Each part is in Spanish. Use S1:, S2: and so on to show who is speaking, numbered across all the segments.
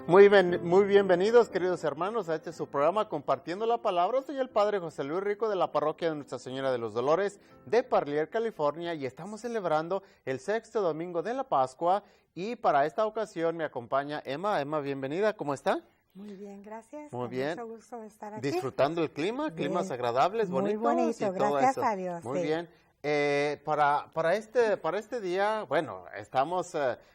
S1: Muy bienvenidos, queridos hermanos, a este su programa Compartiendo la Palabra. Soy el Padre José Luis Rico de la Parroquia de Nuestra Señora de los Dolores de Parlier, California, y estamos celebrando el sexto domingo de la Pascua. Y para esta ocasión me acompaña Emma. Emma, bienvenida, ¿cómo está?
S2: Muy bien, gracias.
S1: Muy
S2: Con
S1: bien.
S2: Mucho gusto de estar aquí.
S1: Disfrutando el clima, climas agradables,
S2: Muy
S1: bonitos.
S2: bonito,
S1: y todo
S2: gracias
S1: eso.
S2: a Dios.
S1: Muy
S2: sí.
S1: bien. Para este día, bueno, estamos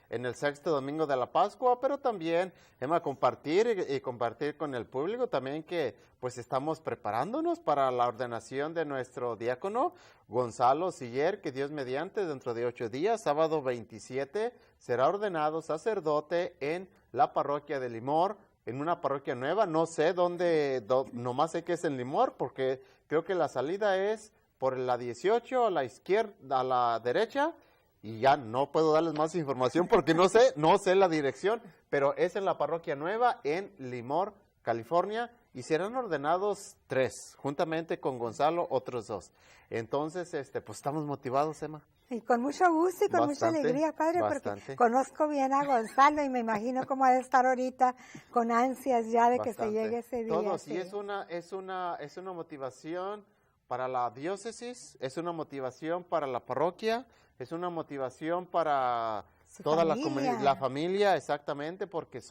S1: en el sexto domingo de la Pascua, pero también Emma, compartir y compartir con el público también que pues estamos preparándonos para la ordenación de nuestro diácono Gonzalo Siller, que Dios mediante dentro de 8 días, sábado 27, será ordenado sacerdote en la parroquia de Limor, en una parroquia nueva. No sé dónde, nomás sé que es en Limor, porque creo que la salida es por la 18 a la izquierda, a la derecha, y ya no puedo darles más información porque no sé la dirección, pero es en la parroquia nueva en Limor, California, y serán ordenados 3, juntamente con Gonzalo, otros 2. Entonces, pues estamos motivados, Emma.
S2: Y con mucho gusto y con mucha alegría, Padre, porque conozco bien a Gonzalo y me imagino cómo ha de estar ahorita con ansias ya de que se llegue ese día.
S1: Todos,
S2: sí.
S1: Y es una motivación para la diócesis, es una motivación para la parroquia, es una motivación para toda la comunidad, la familia, exactamente, porque es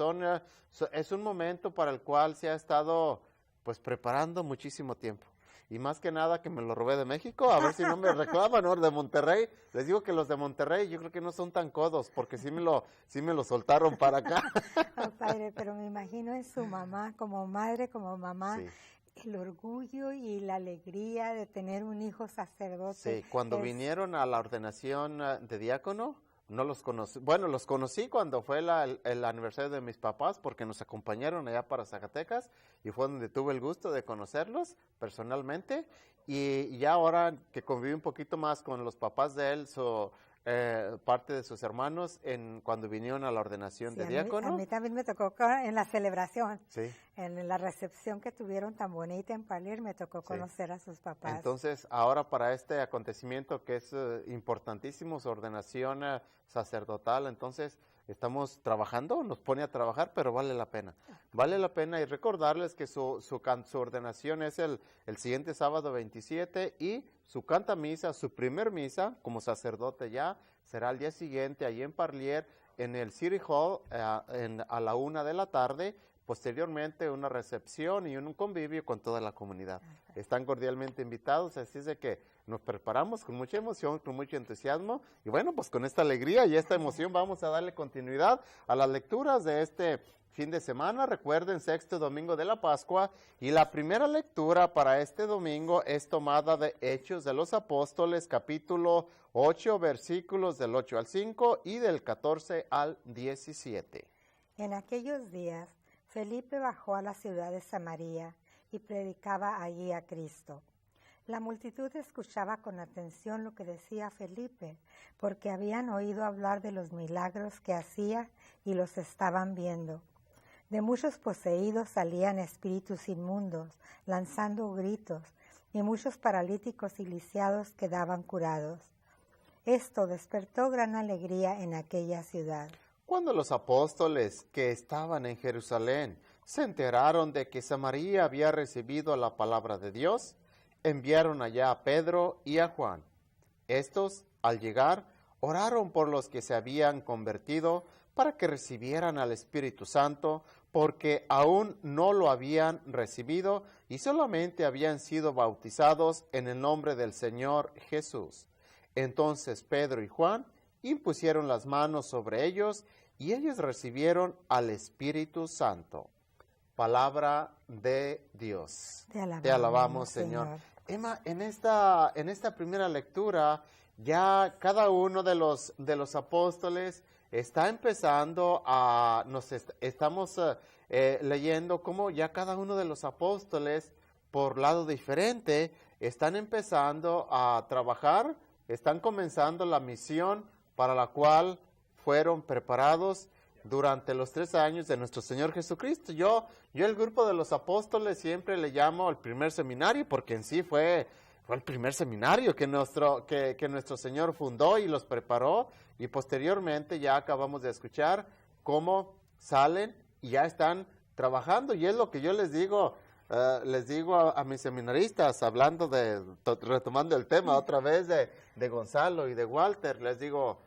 S1: un momento para el cual se ha estado pues preparando muchísimo tiempo. Y más que nada que me lo robé de México, a ver si no me reclaman, ¿no? De Monterrey. Les digo que los de Monterrey yo creo que no son tan codos, porque sí me lo soltaron para acá.
S2: Oh, Padre, pero me imagino en su mamá, como madre, como mamá, sí. El orgullo y la alegría de tener un hijo sacerdote.
S1: Sí, cuando vinieron a la ordenación de diácono, no los conocí. Bueno, los conocí cuando fue el aniversario de mis papás, porque nos acompañaron allá para Zacatecas, y fue donde tuve el gusto de conocerlos personalmente. Y ya ahora que conviví un poquito más con los papás de él, parte de sus hermanos, cuando vinieron a la ordenación de diácono.
S2: A mí también me tocó en la celebración,
S1: sí.
S2: En la recepción que tuvieron tan bonita en Parlier, me tocó conocer a sus papás.
S1: Entonces, ahora para este acontecimiento que es importantísimo, su ordenación sacerdotal, entonces estamos trabajando, nos pone a trabajar, pero vale la pena. Vale la pena, y recordarles que su ordenación es el siguiente sábado 27, y su canta misa, su primer misa como sacerdote ya, será el día siguiente allí en Parlier, en el City Hall, a la 1 de la tarde. Posteriormente una recepción y un convivio con toda la comunidad. Están cordialmente invitados, así es de que nos preparamos con mucha emoción, con mucho entusiasmo, y bueno, pues con esta alegría y esta emoción vamos a darle continuidad a las lecturas de este fin de semana. Recuerden, sexto domingo de la Pascua, y la primera lectura para este domingo es tomada de Hechos de los Apóstoles, capítulo 8, versículos del 8 al 5 y del 14 al 17.
S2: En aquellos días, Felipe bajó a la ciudad de Samaria y predicaba allí a Cristo. La multitud escuchaba con atención lo que decía Felipe, porque habían oído hablar de los milagros que hacía y los estaban viendo. De muchos poseídos salían espíritus inmundos, lanzando gritos, y muchos paralíticos y lisiados quedaban curados. Esto despertó gran alegría en aquella ciudad.
S1: Cuando los apóstoles que estaban en Jerusalén se enteraron de que Samaria había recibido la palabra de Dios, enviaron allá a Pedro y a Juan. Estos, al llegar, oraron por los que se habían convertido para que recibieran al Espíritu Santo, porque aún no lo habían recibido y solamente habían sido bautizados en el nombre del Señor Jesús. Entonces Pedro y Juan impusieron las manos sobre ellos y ellos recibieron al Espíritu Santo. Palabra de Dios. Te alabamos, Señor. Emma, en esta primera lectura, ya cada uno de los apóstoles está empezando estamos leyendo cómo ya cada uno de los apóstoles, por lado diferente, están empezando a trabajar, están comenzando la misión para la cual fueron preparados durante los 3 años de nuestro Señor Jesucristo. Yo el grupo de los apóstoles siempre le llamo el primer seminario, porque en sí fue el primer seminario que nuestro Señor fundó y los preparó, y posteriormente ya acabamos de escuchar cómo salen y ya están trabajando, y es lo que yo les digo a mis seminaristas, hablando retomando el tema otra vez de Gonzalo y de Walter, les digo,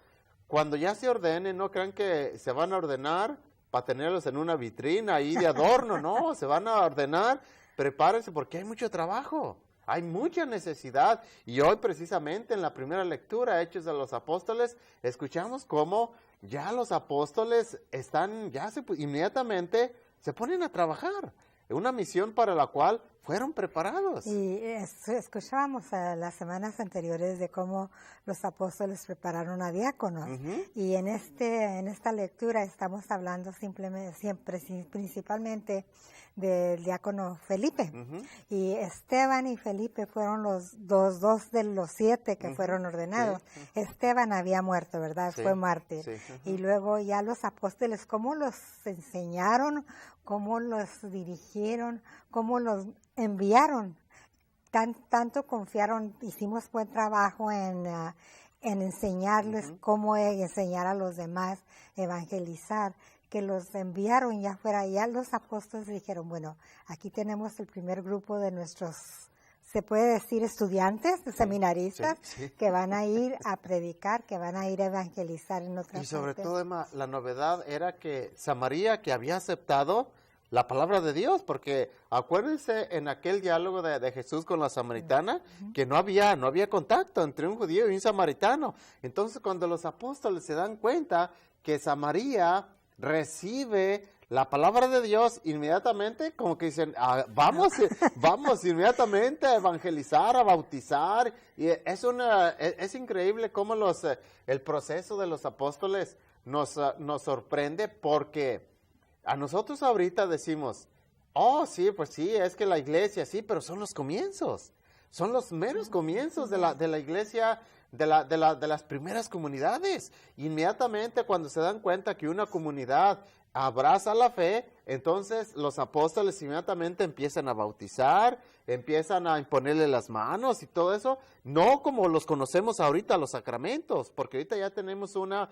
S1: cuando ya se ordenen, no crean que se van a ordenar para tenerlos en una vitrina ahí de adorno, no, se van a ordenar, prepárense porque hay mucho trabajo. Hay mucha necesidad, y hoy precisamente en la primera lectura, Hechos de los Apóstoles, escuchamos cómo ya los apóstoles inmediatamente se ponen a trabajar, en una misión para la cual fueron preparados.
S2: Y escuchábamos las semanas anteriores de cómo los apóstoles prepararon a diáconos. Y en esta lectura estamos hablando principalmente del diácono Felipe. Y Esteban y Felipe fueron dos de los 7 que fueron ordenados.
S1: Sí.
S2: Esteban había muerto, ¿verdad?
S1: Sí.
S2: Fue mártir.
S1: Sí.
S2: Y luego ya los apóstoles, cómo los enseñaron, cómo los dirigieron, cómo los enviaron. Tanto confiaron, hicimos buen trabajo en enseñarles cómo enseñar a los demás, evangelizar, que los enviaron ya fuera. Ya los apóstoles dijeron, bueno, aquí tenemos el primer grupo de nuestros, se puede decir, estudiantes, seminaristas, que van a ir a predicar, que van a ir a evangelizar en otras partes.
S1: Y sobre todo, Emma, la novedad era que Samaria, que había aceptado la palabra de Dios, porque acuérdense en aquel diálogo de Jesús con la samaritana, que no había contacto entre un judío y un samaritano. Entonces, cuando los apóstoles se dan cuenta que Samaria recibe la palabra de Dios, inmediatamente como que dicen, vamos inmediatamente a evangelizar, a bautizar, y es increíble cómo el proceso de los apóstoles nos sorprende, porque a nosotros ahorita decimos, oh sí, pues sí, es que la iglesia sí, pero son los comienzos, son los meros comienzos de la iglesia, de las primeras comunidades. Inmediatamente cuando se dan cuenta que una comunidad abraza la fe, entonces los apóstoles inmediatamente empiezan a bautizar, empiezan a imponerle las manos y todo eso, no como los conocemos ahorita los sacramentos, porque ahorita ya tenemos una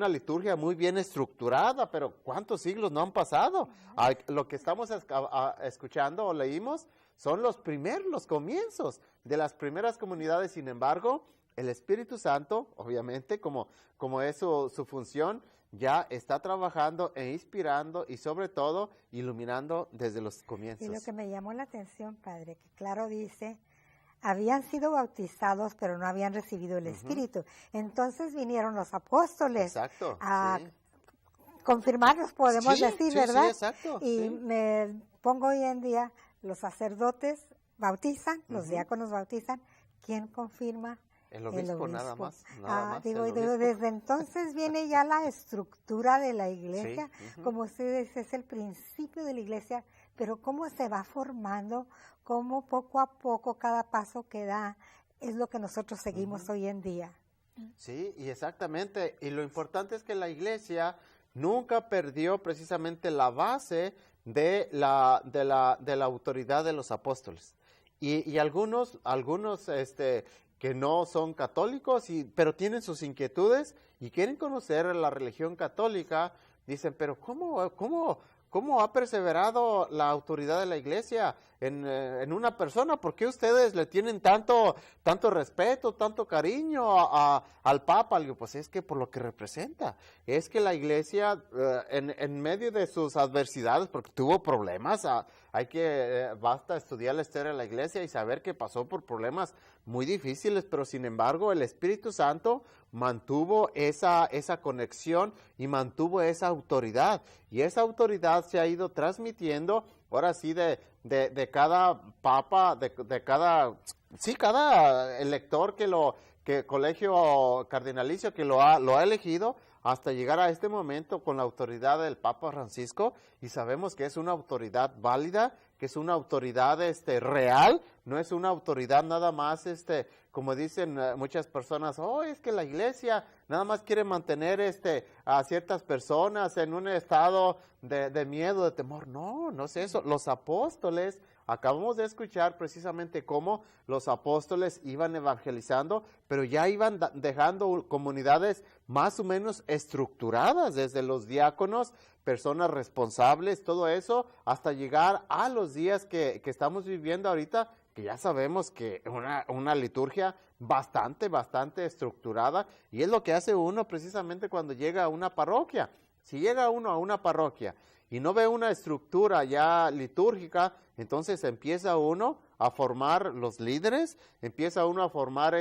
S1: liturgia muy bien estructurada, pero ¿cuántos siglos no han pasado? Lo que estamos escuchando o leímos son los comienzos de las primeras comunidades. Sin embargo, el Espíritu Santo, obviamente, como es su función, ya está trabajando e inspirando y sobre todo iluminando desde los comienzos.
S2: Y lo que me llamó la atención, Padre, que claro dice, habían sido bautizados pero no habían recibido el Espíritu. Entonces vinieron los apóstoles a confirmarlos, podemos decir, ¿verdad?
S1: Sí, exacto.
S2: Y me pongo hoy en día, los sacerdotes bautizan, los diáconos bautizan, ¿quién confirma?
S1: El obispo, nada más.
S2: Desde entonces viene ya la estructura de la iglesia, como usted dice, es el principio de la iglesia, pero cómo se va formando, cómo poco a poco cada paso que da, es lo que nosotros seguimos hoy en día.
S1: Sí, y exactamente, y lo importante es que la iglesia nunca perdió precisamente la base de la autoridad de los apóstoles. Y algunos que no son católicos, pero tienen sus inquietudes y quieren conocer la religión católica, dicen, pero ¿cómo ha perseverado la autoridad de la iglesia en una persona? ¿Por qué ustedes le tienen tanto respeto, tanto cariño al Papa? Le digo, pues es que por lo que representa, es que la iglesia en medio de sus adversidades, porque tuvo problemas, basta estudiar la historia de la iglesia y saber que pasó por problemas muy difíciles, pero sin embargo el Espíritu Santo mantuvo esa conexión y mantuvo esa autoridad, y esa autoridad se ha ido transmitiendo ahora sí de cada papa, cada elector que colegio cardinalicio que lo ha elegido, hasta llegar a este momento con la autoridad del Papa Francisco, y sabemos que es una autoridad válida, que es una autoridad real, no es una autoridad nada más, como dicen muchas personas, es que la iglesia nada más quiere mantener a ciertas personas en un estado de miedo, de temor. No es eso. Los apóstoles, acabamos de escuchar precisamente cómo los apóstoles iban evangelizando, pero ya iban dejando comunidades más o menos estructuradas, desde los diáconos, personas responsables, todo eso, hasta llegar a los días que estamos viviendo ahorita, que ya sabemos que una liturgia bastante estructurada, y es lo que hace uno precisamente cuando llega a una parroquia. Si llega uno a una parroquia y no ve una estructura ya litúrgica, entonces empieza uno a formar los líderes, empieza uno a formar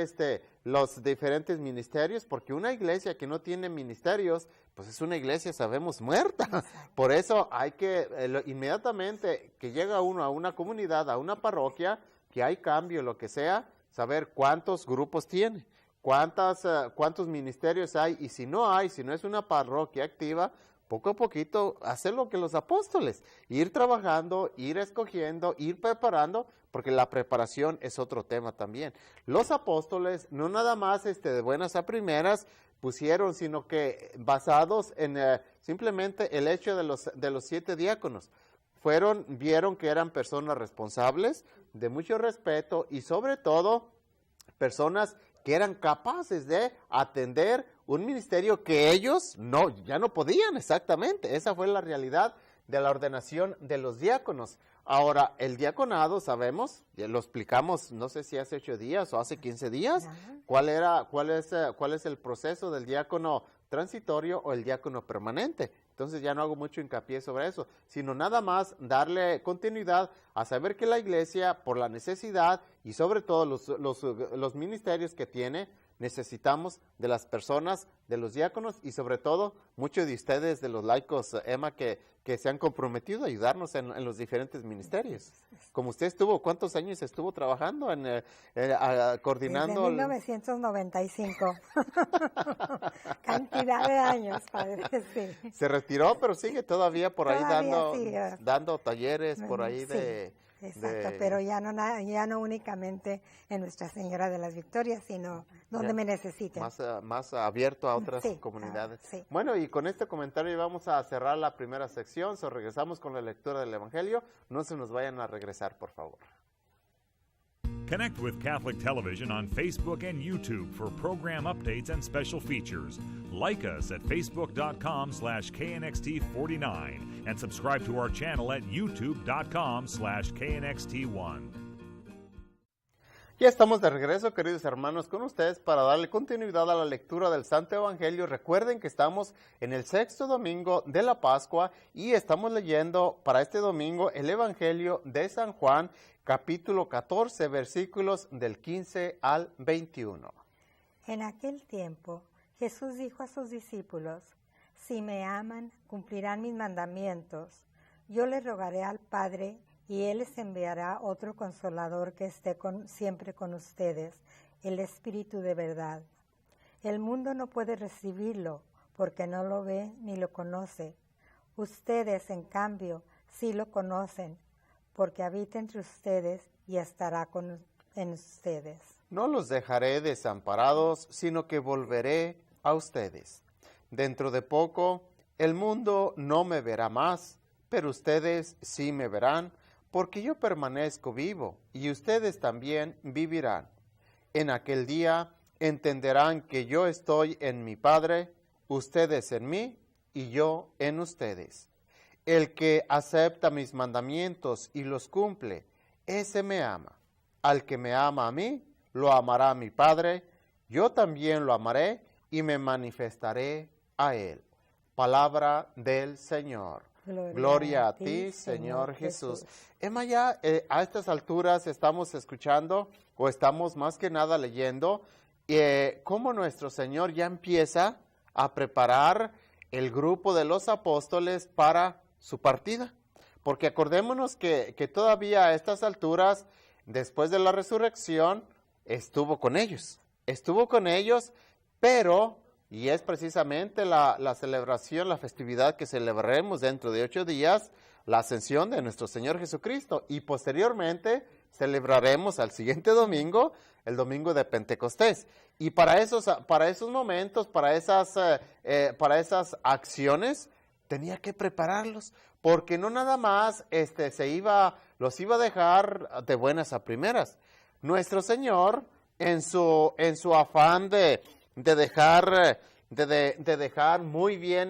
S1: los diferentes ministerios, porque una iglesia que no tiene ministerios, pues es una iglesia, sabemos, muerta. Exacto. Por eso hay que, inmediatamente que llega uno a una comunidad, a una parroquia, que hay cambio, lo que sea, saber cuántos grupos tiene, cuántos ministerios hay, y si no es una parroquia activa, poco a poquito hacer lo que los apóstoles, ir trabajando, ir escogiendo, ir preparando, porque la preparación es otro tema también. Los apóstoles no nada más de buenas a primeras pusieron, sino que basados en simplemente el hecho de los 7 diáconos, vieron que eran personas responsables, de mucho respeto y sobre todo personas que eran capaces de atender un ministerio que ellos ya no podían exactamente. Esa fue la realidad de la ordenación de los diáconos. Ahora, el diaconado, sabemos, ya lo explicamos, no sé si hace 8 días o hace 15 días, cuál es el proceso del diácono transitorio o el diácono permanente. Entonces ya no hago mucho hincapié sobre eso, sino nada más darle continuidad a saber que la iglesia, por la necesidad y sobre todo los ministerios que tiene, necesitamos de las personas, de los diáconos y sobre todo muchos de ustedes, de los laicos, Emma, que se han comprometido a ayudarnos en los diferentes ministerios. Como usted ¿cuántos años estuvo trabajando coordinando?
S2: Desde 1995. Cantidad de años, padre, sí.
S1: Se retiró, pero sigue todavía por ahí dando talleres por ahí
S2: sí. Exacto, pero ya no únicamente en Nuestra Señora de las Victorias, sino donde me necesiten.
S1: Más abierto a otras comunidades. Sí. Bueno, y con este comentario vamos a cerrar la primera sección. Regresamos con la lectura del Evangelio. No se nos vayan a regresar, por favor.
S3: Connect with Catholic Television on Facebook and YouTube for program updates and special features. Like us at facebook.com/KNXT49 and subscribe to our channel at youtube.com/KNXT1.
S1: Ya estamos de regreso, queridos hermanos, con ustedes para darle continuidad a la lectura del Santo Evangelio. Recuerden que estamos en el 6º domingo de la Pascua y estamos leyendo para este domingo el Evangelio de San Juan, capítulo 14, versículos del 15 al 21.
S2: En aquel tiempo, Jesús dijo a sus discípulos: si me aman, cumplirán mis mandamientos. Yo les rogaré al Padre, y Él les enviará otro Consolador que esté siempre con ustedes, el Espíritu de verdad. El mundo no puede recibirlo, porque no lo ve ni lo conoce. Ustedes, en cambio, sí lo conocen, porque habita entre ustedes y estará en ustedes.
S1: No los dejaré desamparados, sino que volveré a ustedes. Dentro de poco, el mundo no me verá más, pero ustedes sí me verán, porque yo permanezco vivo, y ustedes también vivirán. En aquel día entenderán que yo estoy en mi Padre, ustedes en mí, y yo en ustedes. El que acepta mis mandamientos y los cumple, ese me ama. Al que me ama a mí, lo amará mi Padre, yo también lo amaré y me manifestaré a él. Palabra del Señor. Gloria a ti, Señor Jesús. Emma, ya a estas alturas estamos escuchando, o estamos más que nada leyendo, cómo nuestro Señor ya empieza a preparar el grupo de los apóstoles para su partida. Porque acordémonos que todavía a estas alturas, después de la resurrección, estuvo con ellos, pero, y es precisamente la celebración, la festividad que celebraremos dentro de 8 días, la ascensión de nuestro Señor Jesucristo, y posteriormente celebraremos al siguiente domingo, el domingo de Pentecostés. Y para esos momentos, para esas acciones, tenía que prepararlos, porque no nada más los iba a dejar de buenas a primeras. Nuestro Señor, en su afán de dejar de dejar muy bien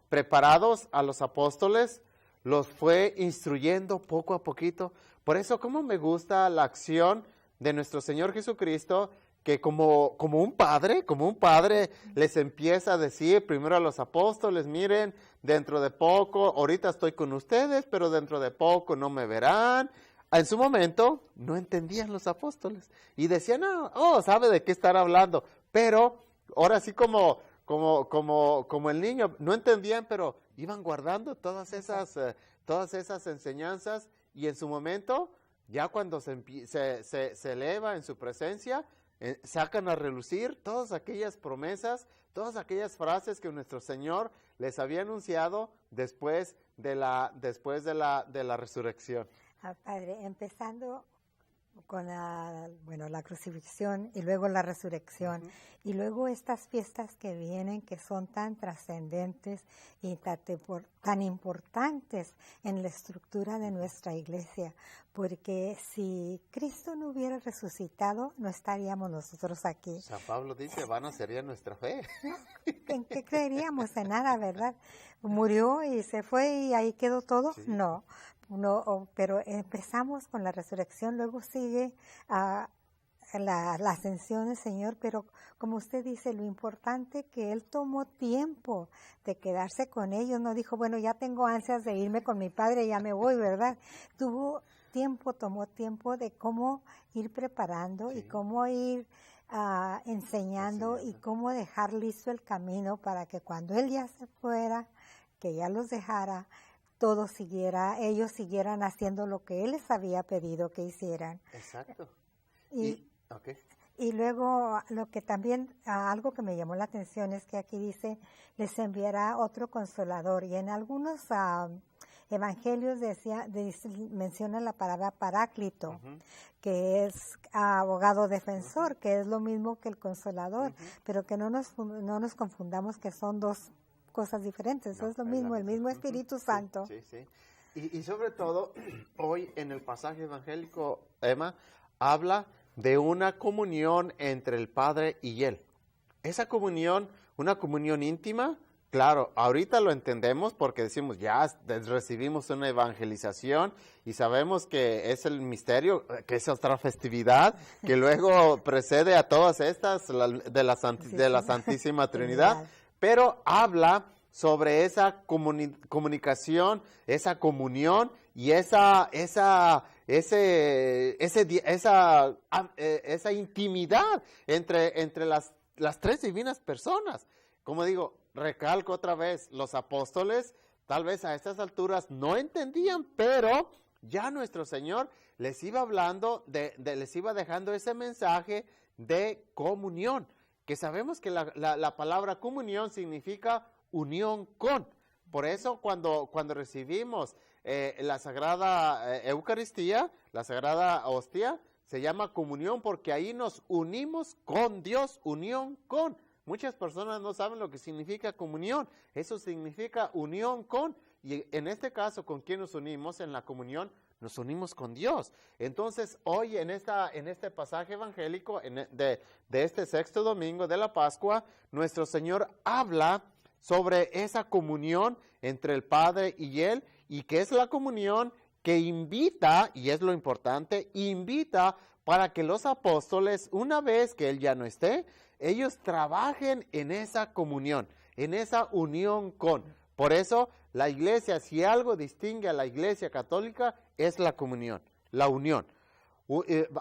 S1: preparados a los apóstoles, los fue instruyendo poco a poquito. Por eso, como me gusta la acción de nuestro Señor Jesucristo, que como un padre les empieza a decir primero a los apóstoles, miren, dentro de poco, ahorita estoy con ustedes, pero dentro de poco no me verán. En su momento no entendían los apóstoles y decían, sabe de qué estar hablando, pero ahora sí como el niño, no entendían, pero iban guardando todas esas enseñanzas, y en su momento, ya cuando se eleva en su presencia, sacan a relucir todas aquellas promesas, todas aquellas frases que nuestro Señor les había anunciado después de la resurrección.
S2: Padre, empezando con la crucifixión y luego la resurrección, y luego estas fiestas que vienen, que son tan trascendentes y tan importantes en la estructura de nuestra iglesia, porque si Cristo no hubiera resucitado, no estaríamos nosotros aquí.
S1: San Pablo dice, vana sería nuestra fe.
S2: ¿En qué creeríamos? En nada, ¿verdad? Murió y se fue y ahí quedó todo. Sí. No, pero empezamos con la resurrección, luego sigue la ascensión del Señor, pero como usted dice, lo importante que Él tomó tiempo de quedarse con ellos, no dijo, bueno, ya tengo ansias de irme con mi Padre, ya me voy, ¿verdad? Tomó tiempo de cómo ir preparando, sí, y cómo ir enseñando, y cómo dejar listo el camino para que cuando Él ya se fuera, que ya los dejara, ellos siguieran haciendo lo que Él les había pedido que hicieran.
S1: Exacto.
S2: Y luego, lo que también, algo que me llamó la atención es que aquí dice, les enviará otro consolador, y en algunos evangelios menciona la palabra paráclito, que es abogado defensor, que es lo mismo que el consolador, pero que no nos confundamos que son dos cosas diferentes, es lo mismo, el mismo Espíritu Santo.
S1: Sí. Y sobre todo, hoy en el pasaje evangélico, Emma, habla de una comunión entre el Padre y Él. Esa comunión, una comunión íntima, claro, ahorita lo entendemos porque decimos, ya recibimos una evangelización y sabemos que es el misterio, que es otra festividad, que luego precede a todas estas de la Santísima Trinidad, pero habla sobre esa comunicación, esa comunión y esa intimidad entre las tres divinas personas. Como digo, recalco otra vez, los apóstoles tal vez a estas alturas no entendían, pero ya nuestro Señor les iba hablando, les iba dejando ese mensaje de comunión, que sabemos que la palabra comunión significa unión con. Por eso cuando recibimos la Sagrada Eucaristía, la Sagrada Hostia, se llama comunión porque ahí nos unimos con Dios, unión con. Muchas personas no saben lo que significa comunión. Eso significa unión con. Y en este caso, ¿con quién nos unimos en la comunión? Nos unimos con Dios. Entonces, hoy en este pasaje evangélico de este sexto domingo de la Pascua, nuestro Señor habla sobre esa comunión entre el Padre y Él, y que es la comunión que invita, y es lo importante, invita para que los apóstoles, una vez que Él ya no esté, ellos trabajen en esa comunión, en esa unión con. Por eso, la iglesia, si algo distingue a la iglesia católica, es la comunión, la unión.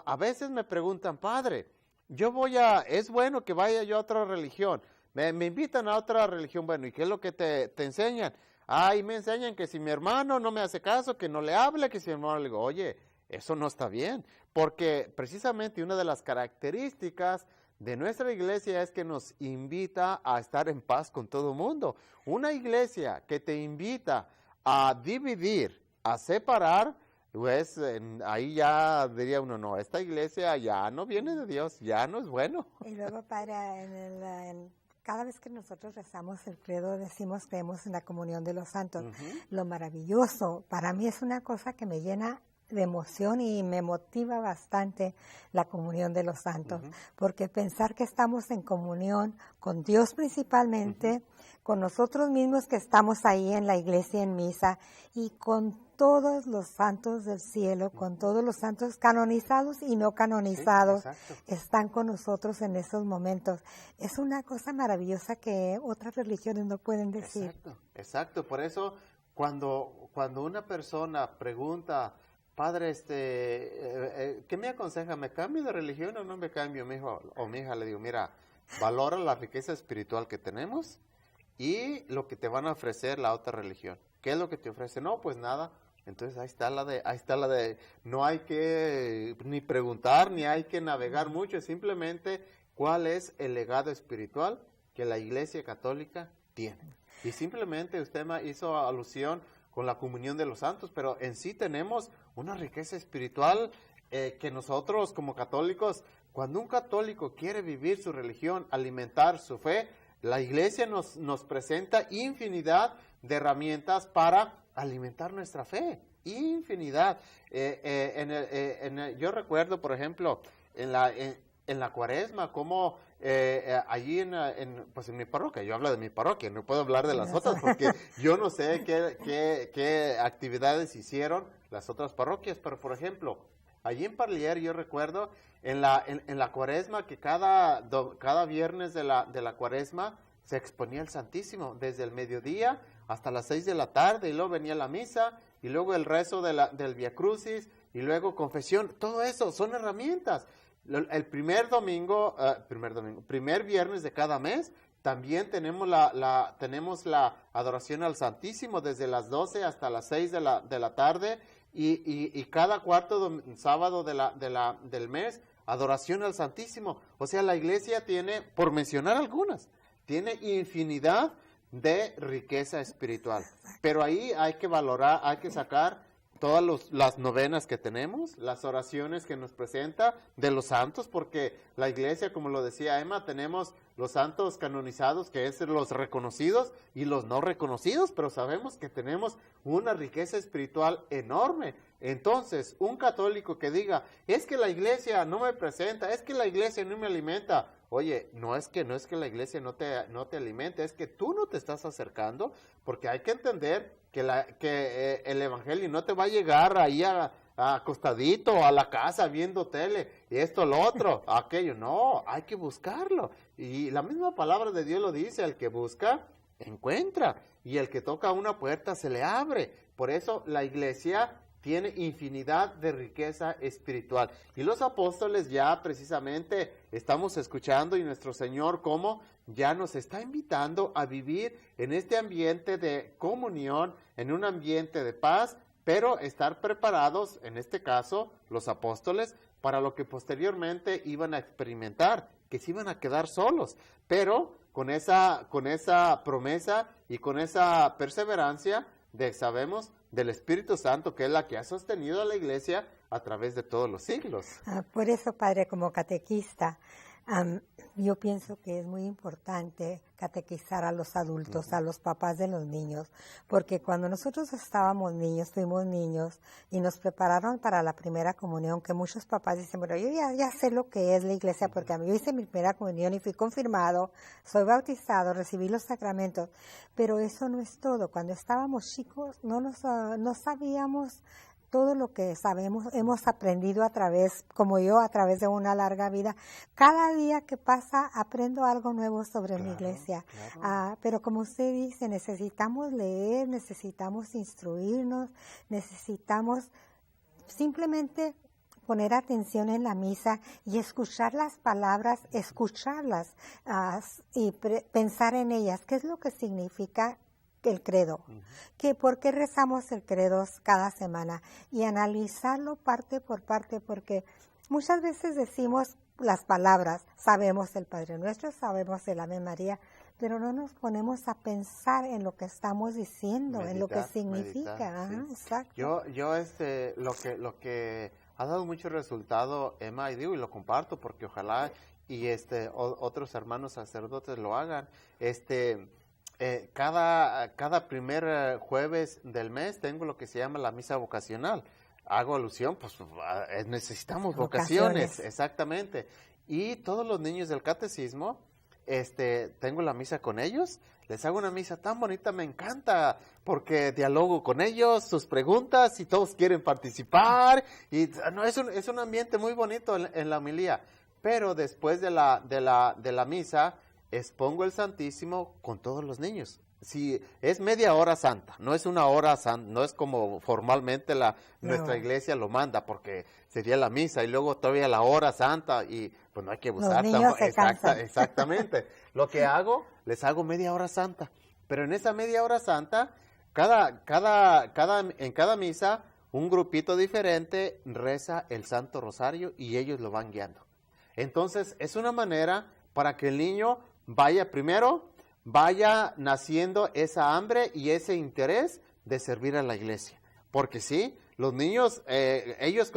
S1: A veces me preguntan, Padre, es bueno que vaya yo a otra religión, me invitan a otra religión, bueno, ¿y qué es lo que te enseñan? Me enseñan que si mi hermano no me hace caso, que no le hable, que si mi hermano le digo, oye, eso no está bien, porque precisamente una de las características de nuestra iglesia es que nos invita a estar en paz con todo el mundo. Una iglesia que te invita a dividir, a separar, pues ahí ya diría uno, no, esta iglesia ya no viene de Dios, ya no es bueno.
S2: Y luego cada vez que nosotros rezamos el credo, creemos en la comunión de los santos. Lo maravilloso, para mí es una cosa que me llena de emoción y me motiva bastante la comunión de los santos, porque pensar que estamos en comunión con Dios principalmente, con nosotros mismos que estamos ahí en la iglesia en misa y con todos los santos del cielo, con todos los santos canonizados y no canonizados, están con nosotros en esos momentos. Es una cosa maravillosa que otras religiones no pueden decir.
S1: Exacto. Por eso cuando una persona pregunta, padre, ¿qué me aconseja? ¿Me cambio de religión o no me cambio, mi hijo o mi hija? Le digo, mira, valora la riqueza espiritual que tenemos y lo que te van a ofrecer la otra religión. ¿Qué es lo que te ofrece? No, pues nada. Entonces ahí está la de, no hay que ni preguntar, ni hay que navegar mucho, simplemente cuál es el legado espiritual que la Iglesia Católica tiene. Y simplemente usted me hizo alusión con la comunión de los santos, pero en sí tenemos una riqueza espiritual que nosotros como católicos, cuando un católico quiere vivir su religión, alimentar su fe, la Iglesia nos presenta infinidad de herramientas para alimentar nuestra fe, infinidad. Yo recuerdo, por ejemplo, en la Cuaresma, como allí pues en mi parroquia, yo hablo de mi parroquia, no puedo hablar de las otras porque yo no sé qué actividades hicieron las otras parroquias, pero por ejemplo, allí en Parlier yo recuerdo en la Cuaresma que cada viernes de la Cuaresma se exponía el Santísimo desde el mediodía hasta las 6 de la tarde, y luego venía la misa, y luego el rezo del Via Crucis, y luego confesión. Todo eso son herramientas. El primer viernes de cada mes, también tenemos la adoración al Santísimo desde las 12 hasta las 6 de la tarde, y cada cuarto sábado del mes, adoración al Santísimo. O sea, la Iglesia tiene, por mencionar algunas, tiene infinidad de riqueza espiritual, pero ahí hay que valorar, hay que sacar todas las novenas que tenemos, las oraciones que nos presenta de los santos, porque la Iglesia, como lo decía Emma, tenemos los santos canonizados, que es los reconocidos y los no reconocidos, pero sabemos que tenemos una riqueza espiritual enorme. Entonces, un católico que diga, es que la Iglesia no me presenta, es que la Iglesia no me alimenta. Oye, no es que la Iglesia no te alimente, es que tú no te estás acercando, porque hay que entender que el Evangelio no te va a llegar ahí acostadito a la casa viendo tele, y esto, lo otro, aquello. No, hay que buscarlo. Y la misma palabra de Dios lo dice, el que busca, encuentra, y el que toca una puerta se le abre. Por eso la Iglesia tiene infinidad de riqueza espiritual. Y los apóstoles ya precisamente estamos escuchando, y nuestro Señor cómo ya nos está invitando a vivir en este ambiente de comunión, en un ambiente de paz, pero estar preparados, en este caso, los apóstoles, para lo que posteriormente iban a experimentar, que se iban a quedar solos, pero con esa promesa y con esa perseverancia sabemos del Espíritu Santo, que es la que ha sostenido a la Iglesia a través de todos los siglos.
S2: Por eso, padre, como catequista, yo pienso que es muy importante catequizar a los adultos, a los papás de los niños, porque cuando nosotros estábamos niños, fuimos niños y nos prepararon para la primera comunión, que muchos papás dicen, bueno, yo ya sé lo que es la iglesia, porque a mí yo hice mi primera comunión y fui confirmado, soy bautizado, recibí los sacramentos, pero eso no es todo. Cuando estábamos chicos no sabíamos todo lo que sabemos, hemos aprendido a través de una larga vida. Cada día que pasa aprendo algo nuevo sobre mi iglesia. Claro. Pero como usted dice, necesitamos leer, necesitamos instruirnos, necesitamos simplemente poner atención en la misa y escuchar las palabras, y pensar en ellas. ¿Qué es lo que significa el credo? ¿Por qué rezamos el credo cada semana? Y analizarlo parte por parte, porque muchas veces decimos las palabras, sabemos el Padre Nuestro, sabemos el Ave María, pero no nos ponemos a pensar en lo que estamos diciendo, en lo que significa.
S1: Sí.
S2: Exacto.
S1: Yo lo que ha dado mucho resultado, Emma, y lo comparto porque ojalá y otros hermanos sacerdotes lo hagan. Cada primer jueves del mes tengo lo que se llama la misa vocacional. hago alusión, pues necesitamos vocaciones, exactamente. Y todos los niños del catecismo, tengo la misa con ellos, les hago una misa tan bonita, me encanta, porque dialogo con ellos, sus preguntas, y todos quieren participar, y no, es un ambiente muy bonito en la homilía. Pero después de la misa, expongo el Santísimo con todos los niños. Si es media hora santa, no es una hora santa, no es como formalmente nuestra iglesia lo manda, porque sería la misa y luego todavía la hora santa y pues no hay que abusar tampoco. Exactamente. Lo que hago, les hago media hora santa, pero en esa media hora santa, en cada misa, un grupito diferente reza el Santo Rosario y ellos lo van guiando. Entonces, es una manera para que el niño vaya naciendo esa hambre y ese interés de servir a la iglesia. Porque sí, los niños, ellos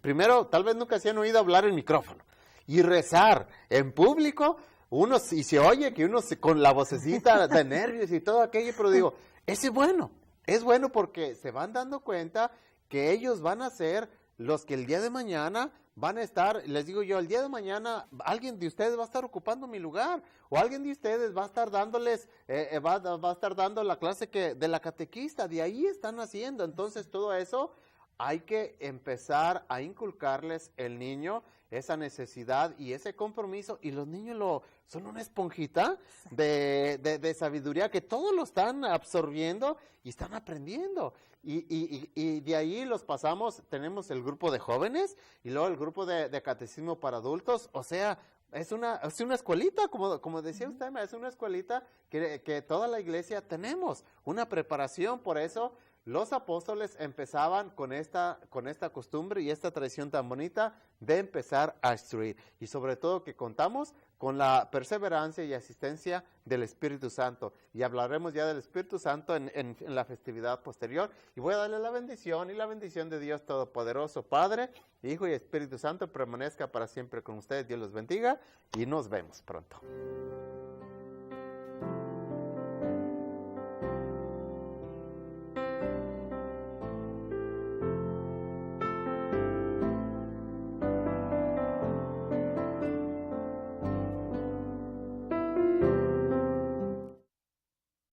S1: primero tal vez nunca se han oído hablar en micrófono. Y rezar en público, y se oye que con la vocecita de nervios y todo aquello, pero digo, ese es bueno porque se van dando cuenta que ellos van a ser los que el día de mañana van a estar, les digo yo, el día de mañana alguien de ustedes va a estar ocupando mi lugar, o alguien de ustedes va a estar dándoles, va a estar dando la clase de la catequista, de ahí están haciendo. Entonces todo eso hay que empezar a inculcarles el niño esa necesidad y ese compromiso, y los niños son una esponjita de sabiduría que todos lo están absorbiendo y están aprendiendo. Y de ahí los pasamos, tenemos el grupo de jóvenes y luego el grupo de catecismo para adultos. O sea, es una escuelita, como decía usted, es una escuelita que toda la iglesia tenemos, una preparación. Por eso los apóstoles empezaban con esta costumbre y esta tradición tan bonita de empezar a instruir. Y sobre todo que contamos con la perseverancia y asistencia del Espíritu Santo. Y hablaremos ya del Espíritu Santo en la festividad posterior. Y voy a darle la bendición, y la bendición de Dios Todopoderoso, Padre, Hijo y Espíritu Santo, permanezca para siempre con ustedes. Dios los bendiga y nos vemos pronto.